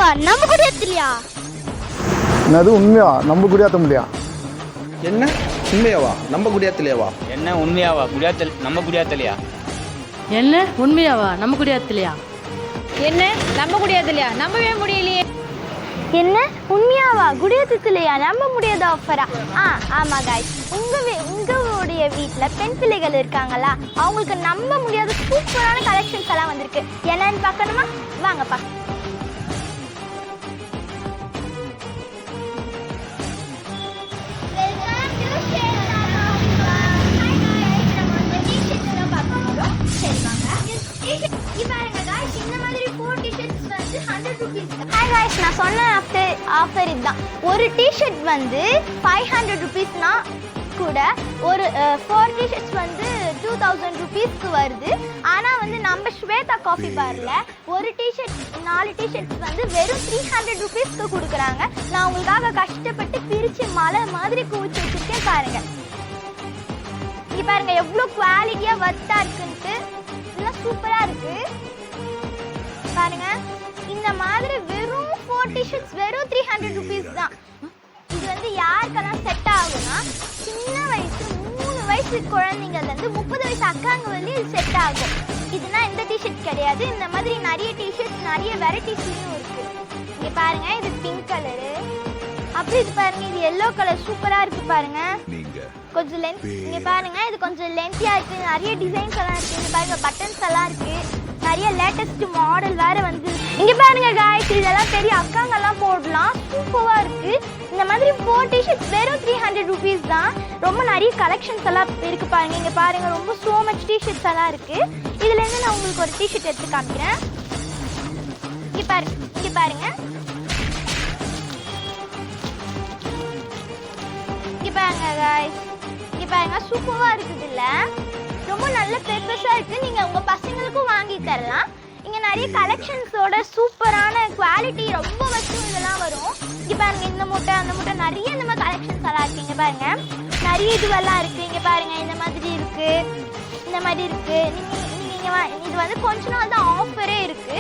உண்மையாவா நம்ம குடியத்திலையா? என்னது உண்மையா நம்ம குடியாத்த முடியா? என்ன உண்மையாவா நம்ம குடியாத்திலேவா? என்ன உண்மையாவா குடியாத்தல் நம்ம குடியாத்தலையா? என்ன உண்மையாவா நம்ம குடியாத்தலையா? என்ன நம்ம குடியாத்தலையா? நம்பவே முடியலையே. என்ன உண்மையாவா குடியத்திலையா? நம்ப முடியாத ஆஃபரா? ஆமா காய்ஸ், உங்களுடைய வீட்டில் பெண் பிள்ளைகள் இருக்காங்களா, அவங்களுக்கு நம்ப முடியாத சூப்பரான கலெக்ஷன்ஸ் எல்லாம் வந்திருக்கு. என்னன்னு பார்க்கணுமா? வாங்கப்பா. நான் சொன்ன ஆஃபர் இதுதான். ஒரு டிஷர்ட் வந்து 500 ருபீஸ்னா கூட ஒரு 4 டிஷர்ட்ஸ் வந்து 2000 ருபீஸ்க்கு வருது. ஆனால் வந்து நம்ம ஸ்வேதா காஃபி பார்ல ஒரு டிஷர்ட் 4 டிஷர்ட்ஸ் வந்து வெறும் 300 ருபீஸ்க்கு கொடுக்குறாங்க. நான் உங்களுக்காக கஷ்டப்பட்டு பிரித்து மலை மாதிரி குவிச்சு வச்சுருக்கேன் பாருங்க. இங்கே பாருங்க எவ்வளோ குவாலிட்டியாக வர்த்தா இருக்குன்ட்டு. இதெல்லாம் சூப்பராக இருக்கு பாருங்க. இந்த மாதிரி வெறும் 4 டிஷர்ட்ஸ் வெறும் 300 ருபீஸ் தான். இது வந்து யாருக்கெல்லாம் செட் ஆகும்னா, சின்ன வயசு 3 வயசு குழந்தைங்கள்லேருந்து 30 வயசு அக்காங்க வந்து இது செட் ஆகும். இதுனா இந்த டிஷர்ட் கிடையாது. இந்த மாதிரி நிறைய டிஷர்ட்ஸ் நிறைய வெரைட்டிஸ்லையும் இருக்கு. இங்கே பாருங்க, இது பிங்க் கலரு, அப்படி இது பாருங்க, இது எல்லோ கலர் சூப்பரா இருக்கு பாருங்க. கொஞ்சம் லென்த் இங்கே பாருங்க, இது கொஞ்சம் லென்த்தியா இருக்கு. நிறைய டிசைன்ஸ் எல்லாம் இருக்கு. இங்கே பாருங்க பட்டன்ஸ் எல்லாம் இருக்கு. நிறைய லேட்டஸ்ட் மாடல் வேற வந்து இங்க பாருங்க गाइस, இதெல்லாம் பெரிய அக்காங்கெல்லாம் போடலாம். சூப்பரா இருக்கு. இந்த மாதிரி 4 டிஷர்ட்ஸ் வெறும் 300 ருபீஸ் தான். ரொம்ப நிறைய கலெக்ஷன்ஸ் எல்லாம் இருக்கு பாருங்க. இங்க பாருங்க ரொம்ப சோ மச் டிஷர்ட்ஸ் எல்லாம் இருக்கு. இதுல இருந்து நான் உங்களுக்கு ஒரு டிஷர்ட் எடுத்து காமிக்கிறேன். இங்க பாருங்க இங்க பாருங்க गाइस, இங்க பாருங்க சூப்பரா இருக்குது இல்ல? ரொம்ப நல்ல பெர்ஃபெக்ட்டா இருக்கு. நீங்க உங்க பசங்களுக்கும் வாங்கி தரலாம். இங்க நிறைய கலெக்ஷன்ஸோட சூப்பரான குவாலிட்டி ரொம்ப வச்சு இதெல்லாம் வரும். இங்க பாருங்க இந்த மூட்டை அந்த மூட்டை நிறைய இந்த மாதிரி கலெக்ஷன்ஸ் எல்லாம் இருக்கு. இங்க பாருங்க நிறைய இதுவெல்லாம் இருக்கு. இங்க பாருங்க இந்த மாதிரி இருக்கு, இந்த மாதிரி இருக்கு. நீங்க இது வந்து கொஞ்ச நாள் தான் ஆஃபரே இருக்கு.